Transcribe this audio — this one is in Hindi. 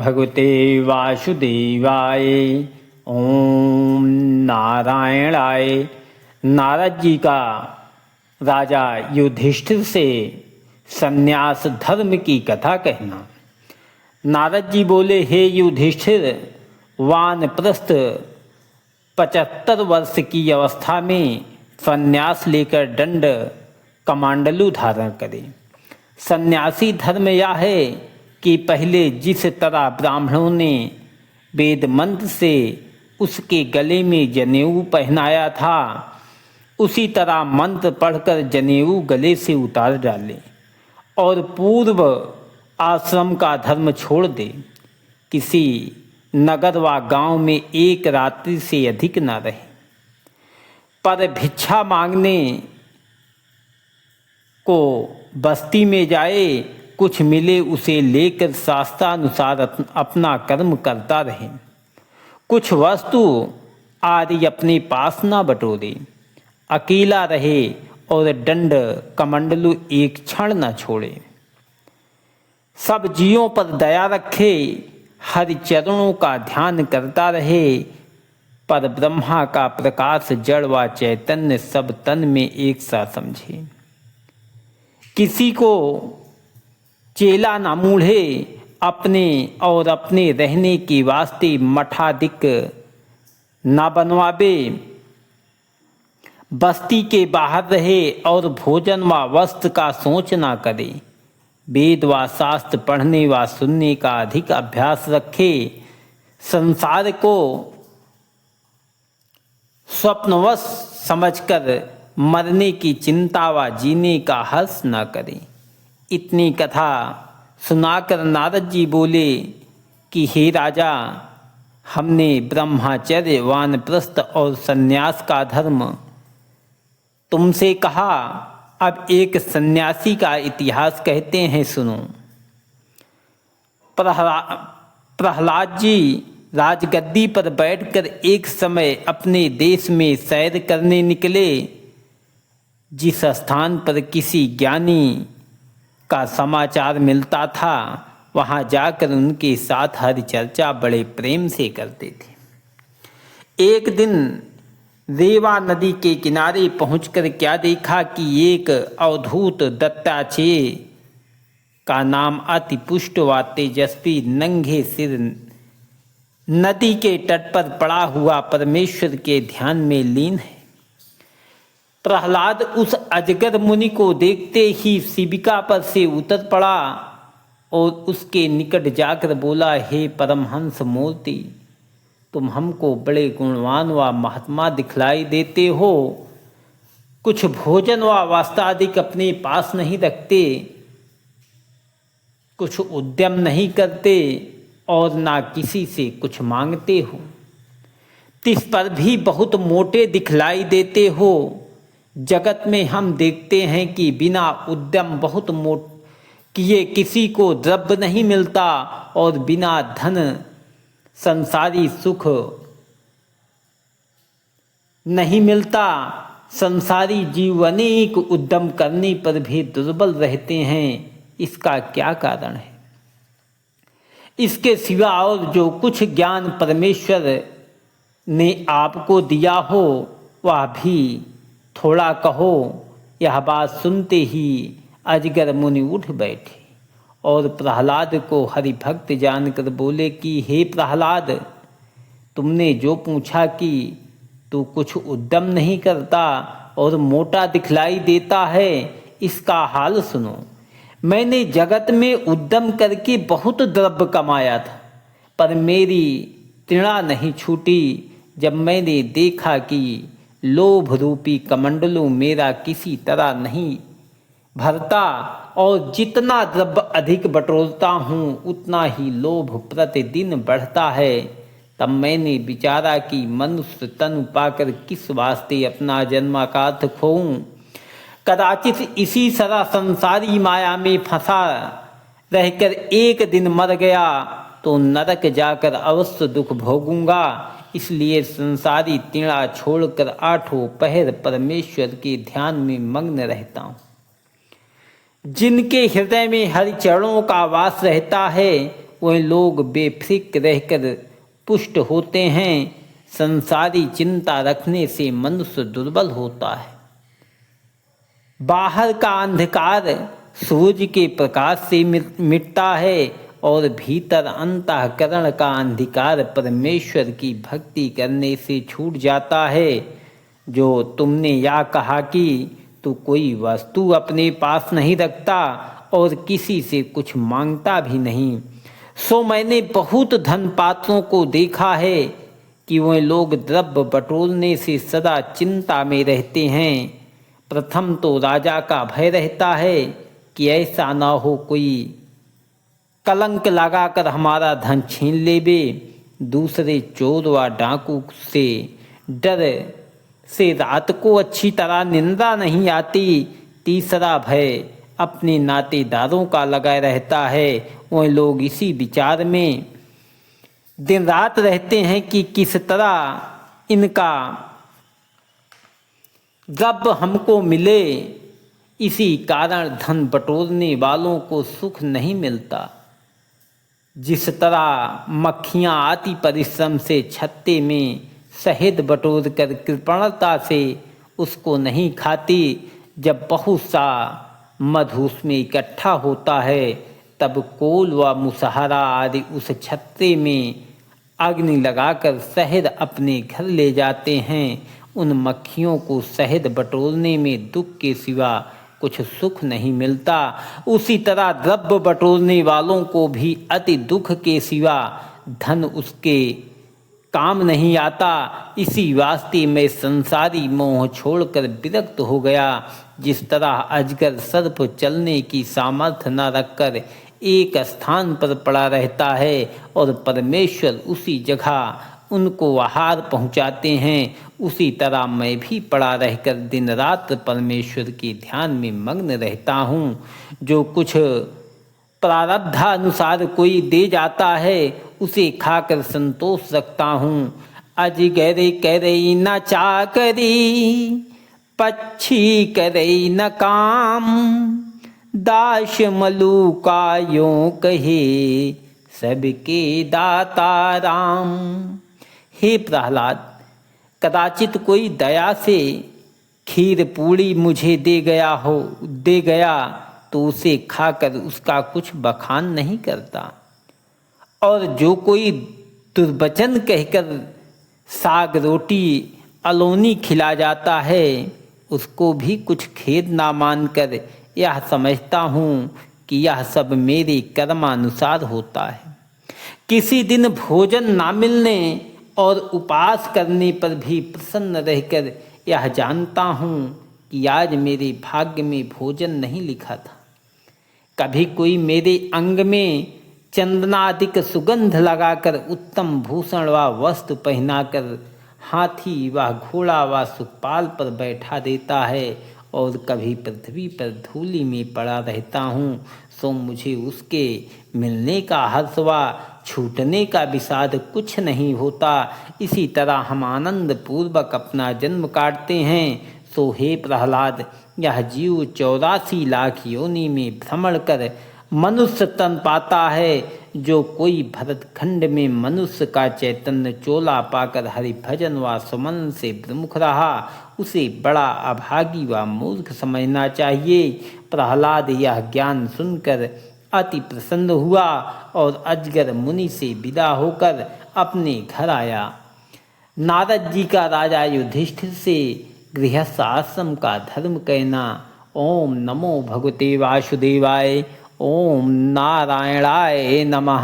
भगवते वासुदेवाय। ओम नारायणाय। नारद जी का राजा युधिष्ठिर से संन्यास धर्म की कथा कहना। नारद जी बोले, हे युधिष्ठिर, वानप्रस्थ 75 वर्ष की अवस्था में संन्यास लेकर दंड कमांडलू धारण करें। सन्यासी धर्म यह है कि पहले जिस तरह ब्राह्मणों ने वेद मंत्र से उसके गले में जनेऊ पहनाया था, उसी तरह मंत्र पढ़कर जनेऊ गले से उतार डाले और पूर्व आश्रम का धर्म छोड़ दे। किसी नगर व गांव में एक रात्रि से अधिक न रहे, पर भिक्षा मांगने को बस्ती में जाए, कुछ मिले उसे लेकर शास्त्रानुसार अपना कर्म करता रहे। कुछ वस्तु आदि अपने पास न बटोरे, अकेला रहे और दंड कमंडलू एक क्षण न छोड़े। सब जीवों पर दया रखे, हरि चरणों का ध्यान करता रहे, पर ब्रह्मा का प्रकाश जड़ व चैतन्य सब तन में एक सा समझे। किसी को चेला न मूढ़े, अपने और अपने रहने के वास्ते मठाधिक न बनवावे। बस्ती के बाहर रहे और भोजन व वस्त्र का सोच न करे। वेद व शास्त्र पढ़ने व सुनने का अधिक अभ्यास रखे। संसार को स्वप्नवश समझकर मरने की चिंता व जीने का हर्ष न करे। इतनी कथा सुनाकर नारद जी बोले कि हे राजा, हमने ब्रह्मचर्य, वानप्रस्थ और सन्यास का धर्म तुमसे कहा। अब एक सन्यासी का इतिहास कहते हैं, सुनो। प्रहलाद जी राजगद्दी पर बैठकर एक समय अपने देश में सैर करने निकले। जिस स्थान पर किसी ज्ञानी का समाचार मिलता था, वहां जाकर उनके साथ हर चर्चा बड़े प्रेम से करते थे। एक दिन रेवा नदी के किनारे पहुंचकर क्या देखा कि एक अवधूत दत्तात्रेय का नाम अति पुष्ट व तेजस्वी नंगे सिर नदी के तट पर पड़ा हुआ परमेश्वर के ध्यान में लीन है। प्रहलाद उस अजगर मुनि को देखते ही शिविका पर से उतर पड़ा और उसके निकट जाकर बोला, हे परमहंस मूर्ति, तुम हमको बड़े गुणवान व महात्मा दिखलाई देते हो। कुछ भोजन व वस्त्रादिक अपने पास नहीं रखते, कुछ उद्यम नहीं करते और ना किसी से कुछ मांगते हो। तिस पर भी बहुत मोटे दिखलाई देते हो। जगत में हम देखते हैं कि बिना उद्यम बहुत किए किसी को द्रव्य नहीं मिलता और बिना धन संसारी सुख नहीं मिलता। संसारी जीव अनेक उद्यम करने पर भी दुर्बल रहते हैं। इसका क्या कारण है? इसके सिवा और जो कुछ ज्ञान परमेश्वर ने आपको दिया हो, वह भी थोड़ा कहो। यह बात सुनते ही अजगर मुनि उठ बैठे और प्रहलाद को हरिभक्त जानकर बोले कि हे प्रहलाद, तुमने जो पूछा कि तू कुछ उद्यम नहीं करता और मोटा दिखलाई देता है, इसका हाल सुनो। मैंने जगत में उद्यम करके बहुत द्रव्य कमाया था, पर मेरी तृणा नहीं छूटी जब मैंने देखा कि लोभ रूपी कमंडलू मेरा किसी तरह नहीं भरता और जितना द्रव्य अधिक बटोरता हूँ उतना ही लोभ प्रतिदिन बढ़ता है। तब मैंने विचारा कि मनुष्य तन पाकर किस वास्ते अपना जन्माकार्थ खोऊं। कदाचित इसी तरह संसारी माया में फंसा रहकर एक दिन मर गया तो नरक जाकर अवश्य दुख भोगूंगा। इसलिए संसारी तृणा छोड़कर आठों पहर परमेश्वर के ध्यान में मग्न रहता हूँ। जिनके हृदय में हरि चरणों का वास रहता है, वह लोग बेफिक्र रहकर पुष्ट होते हैं। संसारी चिंता रखने से मनुष्य दुर्बल होता है। बाहर का अंधकार सूरज के प्रकाश से मिटता है और भीतर अंतःकरण का अंधकार परमेश्वर की भक्ति करने से छूट जाता है। जो तुमने या कहा कि तू कोई वस्तु अपने पास नहीं रखता और किसी से कुछ मांगता भी नहीं, सो मैंने बहुत धन पात्रों को देखा है कि वह लोग द्रव्य बटोरने से सदा चिंता में रहते हैं। प्रथम तो राजा का भय रहता है कि ऐसा ना हो कोई कलंक लगाकर हमारा धन छीन लेवे। दूसरे चोर व डाकू से डर से रात को अच्छी तरह निंदा नहीं आती। तीसरा भय अपने नातेदारों का लगा रहता है। वह लोग इसी विचार में दिन रात रहते हैं कि किस तरह इनका गब हमको मिले। इसी कारण धन बटोरने वालों को सुख नहीं मिलता। जिस तरह मक्खियाँ अति परिश्रम से छत्ते में शहद बटोर कर कृपणता से उसको नहीं खाती, जब बहुत सा मधु उसमें इकट्ठा होता है तब कोल व मुसहरा आदि उस छत्ते में अग्नि लगाकर शहद अपने घर ले जाते हैं। उन मक्खियों को शहद बटोरने में दुख के सिवा कुछ सुख नहीं मिलता। उसी तरह द्रव्य बटोरने वालों को भी अति दुख के सिवा धन उसके काम नहीं आता। इसी वास्ते मैं संसारी मोह छोड़कर विरक्त हो गया। जिस तरह अजगर सर्प चलने की सामर्थ्य न रखकर एक स्थान पर पड़ा रहता है और परमेश्वर उसी जगह उनको आहार पहुंचाते हैं, उसी तरह मैं भी पड़ा रहकर दिन रात परमेश्वर के ध्यान में मग्न रहता हूँ। जो कुछ प्रारब्धानुसार कोई दे जाता है उसे खाकर संतोष रखता हूँ। अजगर करे न चाकरी, पक्षी करे न काम, दास मलूका यों कहे सबके दाता राम। हे प्रहलाद, कदाचित कोई दया से खीर पूड़ी मुझे दे गया तो उसे खाकर उसका कुछ बखान नहीं करता, और जो कोई दुर्वचन कहकर साग रोटी अलोनी खिला जाता है उसको भी कुछ खेद ना मानकर यह समझता हूँ कि यह सब मेरे कर्मानुसार होता है। किसी दिन भोजन ना मिलने और उपवास करने पर भी प्रसन्न रहकर यह जानता हूँ कि आज मेरे भाग्य में भोजन नहीं लिखा था। कभी कोई मेरे अंग में चंदनादिक सुगंध लगाकर उत्तम भूषण व वस्त्र पहनाकर हाथी व घोड़ा व सुखपाल पर बैठा देता है, और कभी पृथ्वी पर धूलि में पड़ा रहता हूँ, सो मुझे उसके मिलने का हर्ष व छूटने का विषाद कुछ नहीं होता। इसी तरह हम आनंद पूर्वक अपना जन्म काटते हैं। सो हे प्रहलाद, यह जीव 84 लाख योनि में भ्रमण कर मनुष्य तन पाता है। जो कोई भरतखंड में मनुष्य का चैतन्य चोला पाकर हरि भजन व सुमन से विमुख रहा, उसे बड़ा अभागी व मूर्ख समझना चाहिए। प्रहलाद यह ज्ञान सुनकर अति प्रसन्न हुआ और अजगर मुनि से विदा होकर अपने घर आया। नारद जी का राजा युधिष्ठिर से गृहस्थ आश्रम का धर्म कहना। ओम नमो भगवते वासुदेवाय। ओम नारायणाय नमः।